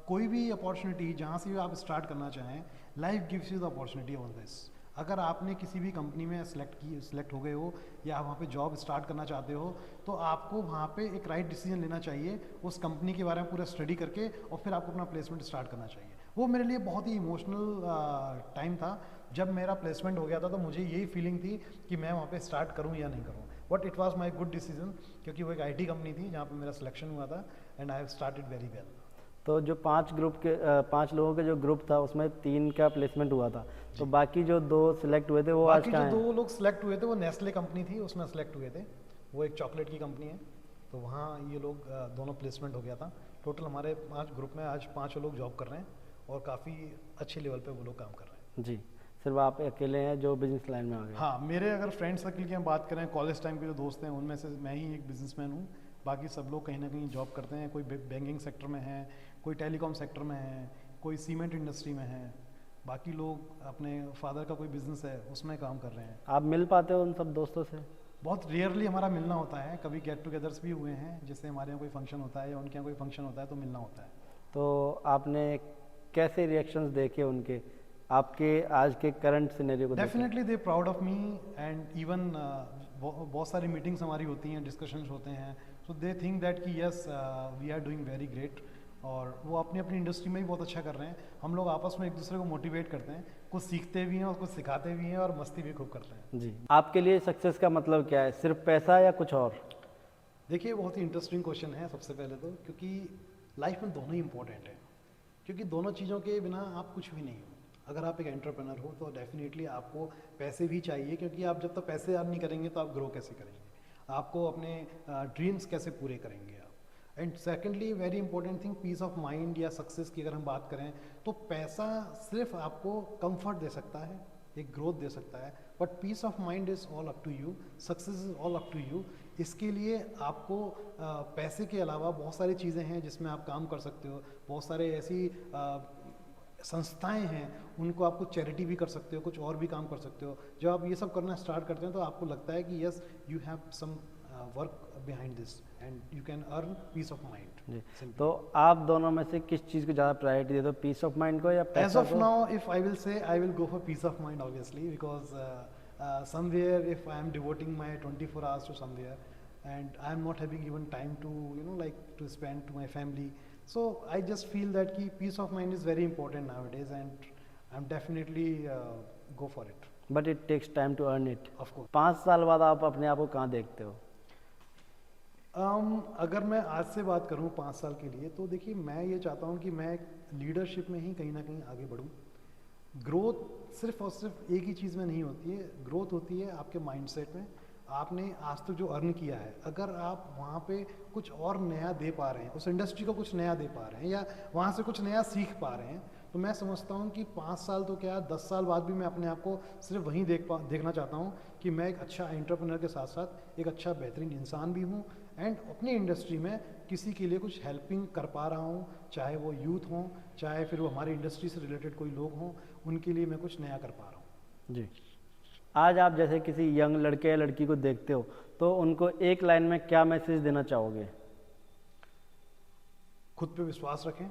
कोई भी अपॉर्चुनिटी जहाँ से भी आप स्टार्ट करना चाहें, life gives you the opportunity on this. अगर आपने किसी भी कंपनी में सिलेक्ट हो गए हो या वहाँ पे जॉब स्टार्ट करना चाहते हो, तो आपको वहाँ पे एक राइट डिसीजन लेना चाहिए, उस कंपनी के बारे में पूरा स्टडी करके और फिर आपको अपना प्लेसमेंट स्टार्ट करना चाहिए। वो मेरे लिए बहुत ही इमोशनल टाइम था। जब मेरा प्लेसमेंट हो गया था तो मुझे यही फीलिंग थी कि मैं वहाँ पे स्टार्ट करूँ या नहीं करूँ, but it was my good decision, क्योंकि वो एक IT कंपनी थी जहाँ पे मेरा सिलेक्शन हुआ था and I have started very well. तो जो 5 लोगों के जो ग्रुप था उसमें 3 का प्लेसमेंट हुआ था, तो बाकी जो 2 सिलेक्ट हुए थे वो आज बाकी कहाँ जो हैं? 2 लोग सिलेक्ट हुए थे वो नेस्ले कंपनी थी, उसमें सिलेक्ट हुए थे। वो एक चॉकलेट की कंपनी है, तो वहाँ ये लोग दोनों प्लेसमेंट हो गया था। टोटल हमारे 5 ग्रुप में आज 5 लोग जॉब कर रहे हैं और काफ़ी अच्छे लेवल पे वो लोग काम कर रहे हैं। जी, सिर्फ आप अकेले हैं जो बिजनेस लाइन में आ गए? हाँ, मेरे अगर फ्रेंड सर्कल की हम बात करें, कॉलेज टाइम के जो दोस्त हैं उनमें से मैं ही एक बिजनेसमैन हूँ। बाकी सब लोग कहीं ना कहीं जॉब करते हैं, कोई बैंकिंग सेक्टर में है, कोई टेलीकॉम सेक्टर में है, कोई सीमेंट इंडस्ट्री में है, बाकी लोग अपने फादर का कोई बिजनेस है उसमें काम कर रहे हैं। आप मिल पाते हो उन सब दोस्तों से? बहुत रेयरली हमारा मिलना होता है, कभी गेट टुगेदर्स भी हुए हैं, जैसे हमारे यहाँ कोई फंक्शन होता है या उनके यहाँ कोई फंक्शन होता है तो मिलना होता है। तो आपने कैसे रिएक्शंस देखे उनके आपके आज के करंट सिनेरियो को? Definitely they proud of me and even बहुत सारी मीटिंग्स हमारी होती हैं, डिस्कशंस होते हैं, सो दे थिंक दैट कि yes we are doing very great. और वो अपनी अपनी इंडस्ट्री में ही बहुत अच्छा कर रहे हैं। हम लोग आपस में एक दूसरे को मोटिवेट करते हैं, कुछ सीखते भी हैं और कुछ सिखाते भी हैं और मस्ती भी खूब करते हैं। जी, आपके लिए सक्सेस का मतलब क्या है? सिर्फ पैसा या कुछ और? देखिए, बहुत ही इंटरेस्टिंग क्वेश्चन है सबसे पहले तो, क्योंकि लाइफ में दोनों ही इंपॉर्टेंट है, क्योंकि दोनों चीज़ों के बिना आप कुछ भी नहीं हो। अगर आप एक एंटरप्रेन्योर हो तो डेफिनेटली आपको पैसे भी चाहिए, क्योंकि आप जब तक पैसे अर्न नहीं करेंगे तो आप ग्रो कैसे करेंगे, आपको अपने ड्रीम्स कैसे पूरे करेंगे आप। And secondly very important thing, peace of mind या सक्सेस की अगर हम बात करें तो पैसा सिर्फ आपको कंफर्ट दे सकता है, एक ग्रोथ दे सकता है, but peace of mind is all up to you, success is all up to you. इसके लिए आपको पैसे के अलावा बहुत सारी चीज़ें हैं जिसमें आप काम कर सकते हो, बहुत सारे ऐसी संस्थाएं हैं, उनको आपको चैरिटी भी कर सकते हो, कुछ और भी काम कर सकते हो। जब आप ये सब करना स्टार्ट करते हैं तो आपको लगता है कि yes you have some work behind this and you can earn peace of mind. जी, तो आप दोनों में से किस चीज़ को ज़्यादा प्रायोरिटी देते हो, पीस ऑफ माइंड को या As पैसा of को? now, if I will say, I will go for peace of mind, obviously, because somewhere if I am devoting my 24 hours to somewhere, and I am not having even time to, like to spend to my family, so I just feel that ki peace of mind is very important nowadays, and I'm definitely go for it. But it takes time to earn it. Of course. 5 साल बाद आप अपने आप को कहाँ देखते हो? अगर मैं आज से बात करूं 5 साल के लिए, तो देखिए मैं ये चाहता हूं कि मैं लीडरशिप में ही कहीं ना कहीं आगे बढ़ूं। ग्रोथ सिर्फ और सिर्फ एक ही चीज़ में नहीं होती है, ग्रोथ होती है आपके माइंडसेट में। आपने आज तक जो अर्न किया है, अगर आप वहाँ पे कुछ और नया दे पा रहे हैं, उस इंडस्ट्री को कुछ नया दे पा रहे हैं, या वहाँ से कुछ नया सीख पा रहे हैं, तो मैं समझता हूँ कि 5 साल तो क्या 10 साल बाद भी मैं अपने आप को सिर्फ वहीं देखना चाहता हूँ कि मैं एक अच्छा एंटरप्रेन्योर के साथ साथ एक अच्छा बेहतरीन इंसान भी हूँ, एंड अपनी इंडस्ट्री में किसी के लिए कुछ हेल्पिंग कर पा रहा हूँ, चाहे वो यूथ हों, चाहे फिर वो हमारी इंडस्ट्री से रिलेटेड कोई लोग हों, उनके लिए मैं कुछ नया कर पा रहा हूँ। जी, आज आप जैसे किसी यंग लड़के या लड़की को देखते हो तो उनको एक लाइन में क्या मैसेज देना चाहोगे? खुद पे विश्वास रखें।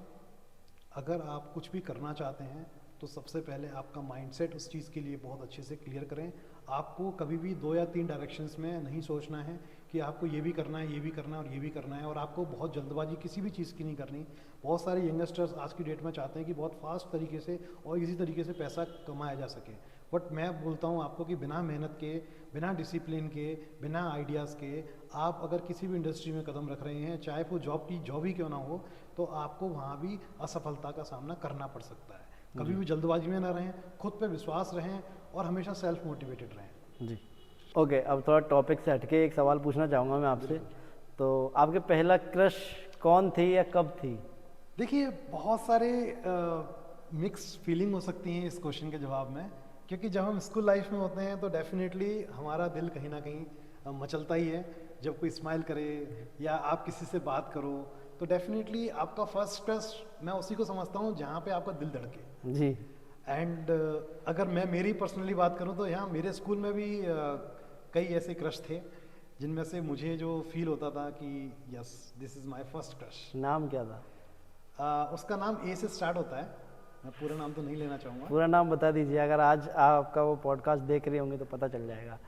अगर आप कुछ भी करना चाहते हैं तो सबसे पहले आपका माइंडसेट उस चीज़ के लिए बहुत अच्छे से क्लियर करें। आपको कभी भी 2 या 3 डायरेक्शंस में नहीं सोचना है कि आपको ये भी करना है, ये भी करना है और ये भी करना है, और आपको बहुत जल्दबाजी किसी भी चीज़ की नहीं करनी। बहुत सारे यंगस्टर्स आज की डेट में चाहते हैं कि बहुत फास्ट तरीके से और इसी तरीके से पैसा कमाया जा सके, बट मैं बोलता हूँ आपको कि बिना मेहनत के, बिना डिसिप्लिन के, बिना आइडियाज़ के आप अगर किसी भी इंडस्ट्री में कदम रख रहे हैं, चाहे वो जॉब ही क्यों ना हो, तो आपको वहाँ भी असफलता का सामना करना पड़ सकता है। कभी भी जल्दबाजी में ना रहें, खुद पे विश्वास रहें और हमेशा सेल्फ मोटिवेटेड रहें। जी, ओके, अब थोड़ा टॉपिक से हटके एक सवाल पूछना चाहूँगा मैं आपसे। तो आपके पहला क्रश कौन थी या कब थी? देखिए बहुत सारे मिक्स फीलिंग हो सकती हैं इस क्वेश्चन के जवाब में, क्योंकि जब हम स्कूल लाइफ में होते हैं तो डेफिनेटली हमारा दिल कहीं ना कहीं मचलता ही है। जब कोई स्माइल करे या आप किसी से बात करो तो डेफिनेटली आपका फर्स्ट क्रश मैं उसी को समझता हूँ जहाँ पे आपका दिल धड़के। जी, एंड अगर मैं मेरी पर्सनली बात करूँ तो यहाँ मेरे स्कूल में भी कई ऐसे क्रश थे जिनमें से मुझे जो फील होता था कि yes this is my first crush. नाम क्या था? उसका नाम ए से स्टार्ट होता है, मैं पूरा नाम तो नहीं लेना चाहूँगा। पूरा नाम बता दीजिए, अगर आज आपका वो पॉडकास्ट देख रहे होंगे तो पता चल जाएगा।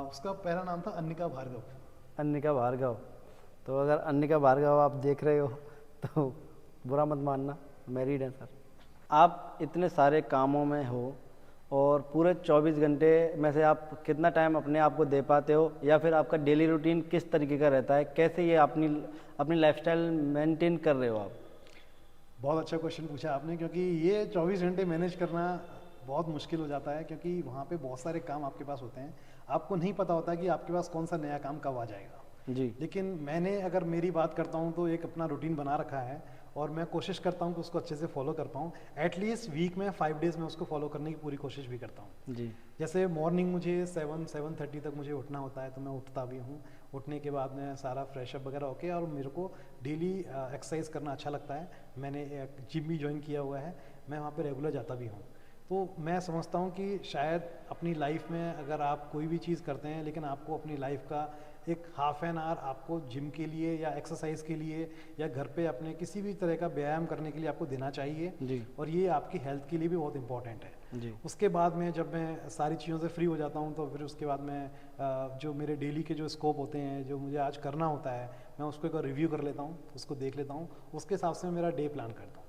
उसका पहला नाम था अन्निका भार्गव। अन्निका भार्गव। तो अगर अन्निका भार्गव आप देख रहे हो तो बुरा मत मानना, मैरिड है सर। आप इतने सारे कामों में हो और पूरे 24 घंटे में से आप कितना टाइम अपने आप को दे पाते हो, या फिर आपका डेली रूटीन किस तरीके का रहता है? कैसे ये अपनी लाइफस्टाइल मेंटेन कर रहे हो आप? बहुत अच्छा क्वेश्चन पूछा आपने, क्योंकि ये 24 घंटे मैनेज करना बहुत मुश्किल हो जाता है, क्योंकि वहाँ पे बहुत सारे काम आपके पास होते हैं। आपको नहीं पता होता कि आपके पास कौन सा नया काम कब आ जाएगा। जी, लेकिन मैंने अगर मेरी बात करता हूँ तो एक अपना रूटीन बना रखा है और मैं कोशिश करता हूँ कि उसको अच्छे से फॉलो कर पाऊँ। एटलीस्ट वीक में 5 डेज़ में उसको फॉलो करने की पूरी कोशिश भी करता हूँ। जी, जैसे मॉर्निंग मुझे 7-7:30 तक मुझे उठना होता है, तो मैं उठता भी हूँ। उठने के बाद में सारा फ्रेशअप वगैरह होके, और मेरे को डेली एक्सरसाइज करना अच्छा लगता है। मैंने एक जिम भी ज्वाइन किया हुआ है, मैं वहाँ पे रेगुलर जाता भी हूँ। तो मैं समझता हूँ कि शायद अपनी लाइफ में अगर आप कोई भी चीज़ करते हैं, लेकिन आपको अपनी लाइफ का एक हाफ एन आवर आपको जिम के लिए या एक्सरसाइज के लिए या घर पे अपने किसी भी तरह का व्यायाम करने के लिए आपको देना चाहिए। जी, और ये आपकी हेल्थ के लिए भी बहुत इंपॉर्टेंट है। जी, उसके बाद में जब मैं सारी चीज़ों से फ्री हो जाता हूँ तो फिर उसके बाद में जो मेरे डेली के जो स्कोप होते हैं, जो मुझे आज करना होता है, मैं उसको एक बार रिव्यू कर लेता हूँ, उसको देख लेता हूँ। उसके हिसाब से मैं मेरा डे प्लान करता हूँ।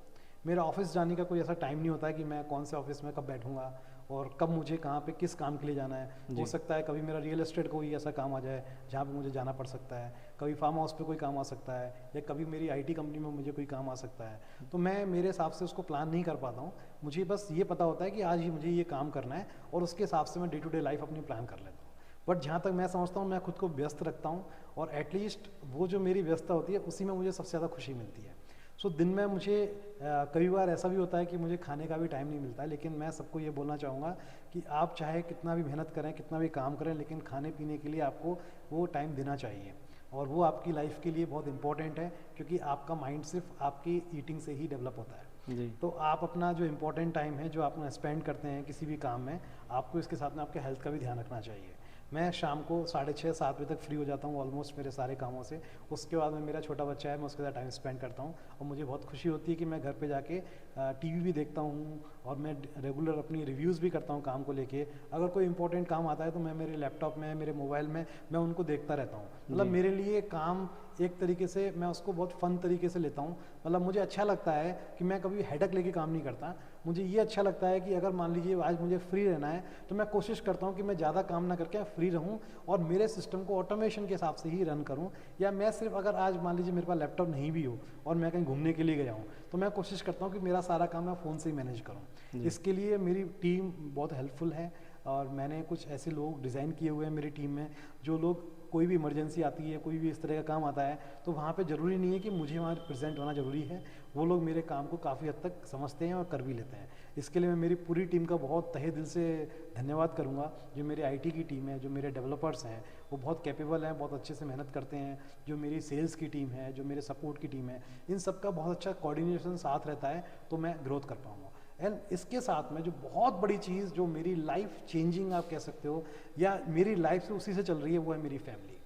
मेरा ऑफिस जाने का कोई ऐसा टाइम नहीं होता है कि मैं कौन से ऑफिस में कब बैठूंगा, और कब मुझे कहाँ पे किस काम के लिए जाना है। हो सकता है कभी मेरा रियल एस्टेट कोई ऐसा काम आ जाए जहाँ पे मुझे जाना पड़ सकता है, कभी फार्म हाउस पे कोई काम आ सकता है, या कभी मेरी आईटी कंपनी में मुझे कोई काम आ सकता है। तो मैं मेरे हिसाब से उसको प्लान नहीं कर पाता हूँ। मुझे बस ये पता होता है कि आज ही मुझे ये काम करना है और उसके हिसाब से मैं डे टू डे लाइफ अपनी प्लान कर लेता हूँ। बट जहाँ तक मैं समझता हूँ मैं खुद को व्यस्त रखता हूँ, और एटलीस्ट वो जो मेरी व्यस्तता होती है उसी में मुझे सबसे ज़्यादा खुशी मिलती है। सो दिन में मुझे कई बार ऐसा भी होता है कि मुझे खाने का भी टाइम नहीं मिलता है, लेकिन मैं सबको ये बोलना चाहूँगा कि आप चाहे कितना भी मेहनत करें, कितना भी काम करें, लेकिन खाने पीने के लिए आपको वो टाइम देना चाहिए, और वो आपकी लाइफ के लिए बहुत इंपॉर्टेंट है, क्योंकि आपका माइंड सिर्फ आपकी ईटिंग से ही डेवलप होता है। जी। तो आप अपना जो इम्पोर्टेंट टाइम है जो आप स्पेंड करते हैं किसी भी काम में, आपको इसके साथ में आपके हेल्थ का भी ध्यान रखना चाहिए। मैं शाम को 6:30-7 बजे तक फ्री हो जाता हूँ ऑलमोस्ट मेरे सारे कामों से। उसके बाद में मेरा छोटा बच्चा है, मैं उसके साथ टाइम स्पेंड करता हूँ, और मुझे बहुत खुशी होती है कि मैं घर पे जाके टीवी भी देखता हूँ, और मैं रेगुलर अपनी रिव्यूज़ भी करता हूँ काम को लेके। अगर कोई इंपॉर्टेंट काम आता है तो मैं मेरे लैपटॉप में, मेरे मोबाइल में मैं उनको देखता रहता हूँ। मतलब मेरे लिए काम एक तरीके से मैं उसको बहुत फन तरीके से लेता हूँ। मतलब मुझे अच्छा लगता है कि मैं कभी हेडक लेके काम नहीं करता। मुझे ये अच्छा लगता है कि अगर मान लीजिए आज मुझे फ्री रहना है तो मैं कोशिश करता हूँ कि मैं ज़्यादा काम ना करके फ्री रहूँ, और मेरे सिस्टम को ऑटोमेशन के हिसाब से ही रन करूँ। या मैं सिर्फ अगर आज मान लीजिए मेरे पास लैपटॉप नहीं भी हो और मैं कहीं घूमने के लिए गया हूँ, तो मैं कोशिश करता हूँ कि मेरा सारा काम मैं फ़ोन से ही मैनेज करूँ। इसके लिए मेरी टीम बहुत हेल्पफुल है, और मैंने कुछ ऐसे लोग डिज़ाइन किए हुए हैं मेरी टीम में, जो लोग कोई भी इमरजेंसी आती है, कोई भी इस तरह का काम आता है, तो वहाँ पे ज़रूरी नहीं है कि मुझे वहाँ प्रेजेंट होना ज़रूरी है। वो लोग मेरे काम को काफ़ी हद तक समझते हैं और कर भी लेते हैं। इसके लिए मैं मेरी पूरी टीम का बहुत तहे दिल से धन्यवाद करूँगा। जो मेरी आईटी की टीम है, जो मेरे डेवलपर्स हैं, वो बहुत कैपेबल हैं, बहुत अच्छे से मेहनत करते हैं। जो मेरी सेल्स की टीम है, जो मेरे सपोर्ट की टीम है, इन सब का बहुत अच्छा कोऑर्डिनेशन साथ रहता है, तो मैं ग्रोथ कर पाऊँगा। एंड इसके साथ में जो बहुत बड़ी चीज़ जो मेरी लाइफ चेंजिंग आप कह सकते हो, या मेरी लाइफ से उसी से चल रही है, वो है मेरी फैमिली।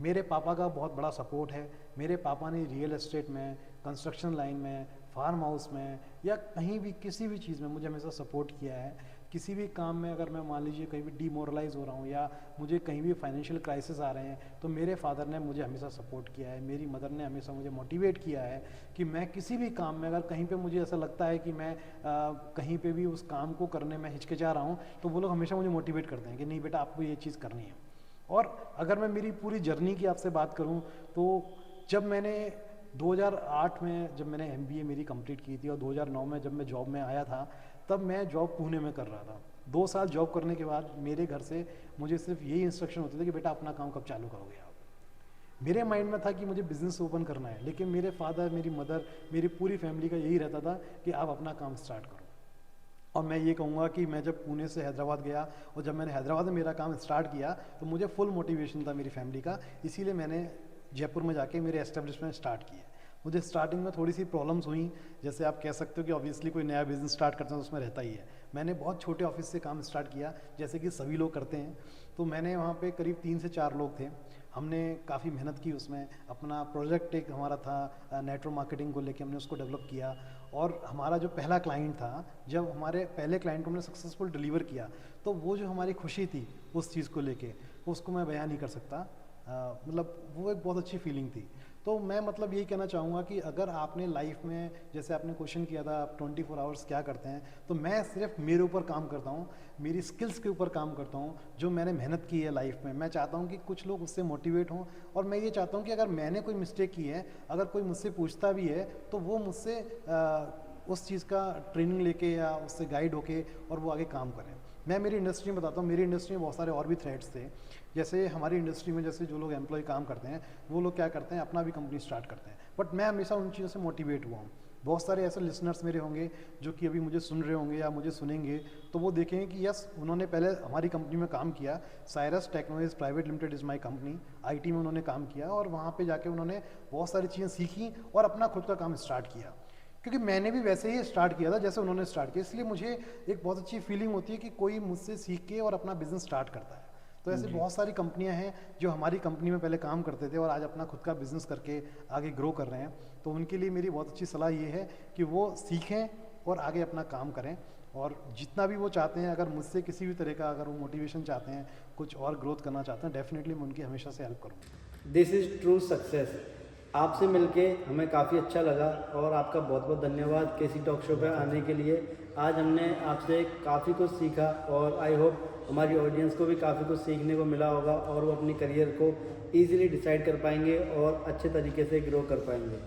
मेरे पापा का बहुत बड़ा सपोर्ट है। मेरे पापा ने रियल एस्टेट में, कंस्ट्रक्शन लाइन में, फार्म हाउस में, या कहीं भी किसी भी चीज़ में मुझे हमेशा सपोर्ट किया है। किसी भी काम में अगर मैं मान लीजिए कहीं भी डीमोरलाइज हो रहा हूँ, या मुझे कहीं भी फाइनेंशियल क्राइसिस आ रहे हैं, तो मेरे फादर ने मुझे हमेशा सपोर्ट किया है। मेरी मदर ने हमेशा मुझे मोटिवेट किया है कि मैं किसी भी काम में, अगर कहीं पे मुझे ऐसा लगता है कि मैं कहीं पे भी उस काम को करने में हिचकिचा रहा हूँ, तो वो लोग हमेशा मुझे मोटिवेट करते हैं कि नहीं बेटा, आपको ये चीज़ करनी है। और अगर मैं मेरी पूरी जर्नी की आपसे बात करूं, तो जब मैंने 2008 में जब मैंने MBA मेरी कंप्लीट की थी, और 2009 में जब मैं जॉब में आया था, तब मैं जॉब पुणे में कर रहा था। 2 साल जॉब करने के बाद मेरे घर से मुझे सिर्फ यही इंस्ट्रक्शन होते थे कि बेटा अपना काम कब चालू करोगे आप। मेरे माइंड में था कि मुझे बिज़नेस ओपन करना है, लेकिन मेरे फादर, मेरी मदर, मेरी पूरी फैमिली का यही रहता था कि आप अपना काम स्टार्ट करो। और मैं ये कहूँगा कि मैं जब पुणे से हैदराबाद गया, और जब मैंने हैदराबाद में मेरा काम स्टार्ट किया, तो मुझे फुल मोटिवेशन था मेरी फैमिली का। इसीलिए मैंने जयपुर में जाके मेरे एस्टेब्लिशमेंट स्टार्ट किए। मुझे स्टार्टिंग में थोड़ी सी प्रॉब्लम्स हुई, जैसे आप कह सकते हो कि ऑब्वियसली कोई नया बिज़नेस स्टार्ट करते हैं तो उसमें रहता ही है। मैंने बहुत छोटे ऑफिस से काम स्टार्ट किया, जैसे कि सभी लोग करते हैं। तो मैंने वहाँ पे करीब 3 से 4 लोग थे। हमने काफ़ी मेहनत की उसमें। अपना प्रोजेक्ट एक हमारा था नेटवर्क मार्केटिंग को लेके, हमने उसको डेवलप किया। और हमारा जो पहला क्लाइंट था, जब हमारे पहले क्लाइंट को हमने सक्सेसफुल डिलीवर किया, तो वो जो हमारी खुशी थी उस चीज़ को लेके, उसको मैं बयान नहीं कर सकता। मतलब वो एक बहुत अच्छी फीलिंग थी। तो मैं मतलब यही कहना चाहूँगा कि अगर आपने लाइफ में, जैसे आपने क्वेश्चन किया था आप 24 आवर्स क्या करते हैं, तो मैं सिर्फ मेरे ऊपर काम करता हूँ, मेरी स्किल्स के ऊपर काम करता हूँ, जो मैंने मेहनत की है लाइफ में। मैं चाहता हूँ कि कुछ लोग उससे मोटिवेट हों, और मैं ये चाहता हूँ कि अगर मैंने कोई मिस्टेक की है, अगर कोई मुझसे पूछता भी है, तो वो मुझसे उस चीज़ का ट्रेनिंग लेके या उससे गाइड होके और वो आगे काम करें। मैं मेरी इंडस्ट्री में बताता हूँ, मेरी इंडस्ट्री में बहुत सारे और भी थ्रेड्स थे। जैसे हमारी इंडस्ट्री में जैसे जो लोग एम्प्लॉय काम करते हैं, वो लोग क्या करते हैं, अपना भी कंपनी स्टार्ट करते हैं। बट मैं हमेशा उन चीज़ों से मोटिवेट हुआ हूँ। बहुत सारे ऐसे लिसनर्स मेरे होंगे जो कि अभी मुझे सुन रहे होंगे या मुझे सुनेंगे, तो वो देखेंगे कि यस, उन्होंने पहले हमारी कंपनी में काम किया। Cyrus technologies private limited is my company. IT में उन्होंने काम किया, और वहाँ पर जाके उन्होंने बहुत सारी चीज़ें सीखी और अपना खुद का काम स्टार्ट किया। क्योंकि मैंने भी वैसे ही स्टार्ट किया था जैसे उन्होंने स्टार्ट किया, इसलिए मुझे एक बहुत अच्छी फीलिंग होती है कि कोई मुझसे सीख के और अपना बिजनेस स्टार्ट करता है। तो ऐसे बहुत सारी कंपनियां हैं जो हमारी कंपनी में पहले काम करते थे और आज अपना खुद का बिजनेस करके आगे ग्रो कर रहे हैं। तो उनके लिए मेरी बहुत अच्छी सलाह ये है कि वो सीखें और आगे अपना काम करें, और जितना भी वो चाहते हैं, अगर मुझसे किसी भी तरह का अगर वो मोटिवेशन चाहते हैं, कुछ और ग्रोथ करना चाहते हैं, डेफिनेटली मैं उनकी हमेशा से हेल्प करूँगा। This is true success. आपसे मिलके हमें काफ़ी अच्छा लगा, और आपका बहुत बहुत धन्यवाद KC टॉक शो पे आने के लिए। आज हमने आपसे काफ़ी कुछ सीखा और आई होप हमारी ऑडियंस को भी काफ़ी कुछ सीखने को मिला होगा और वो अपनी करियर को ईजिली डिसाइड कर पाएंगे और अच्छे तरीके से ग्रो कर पाएंगे।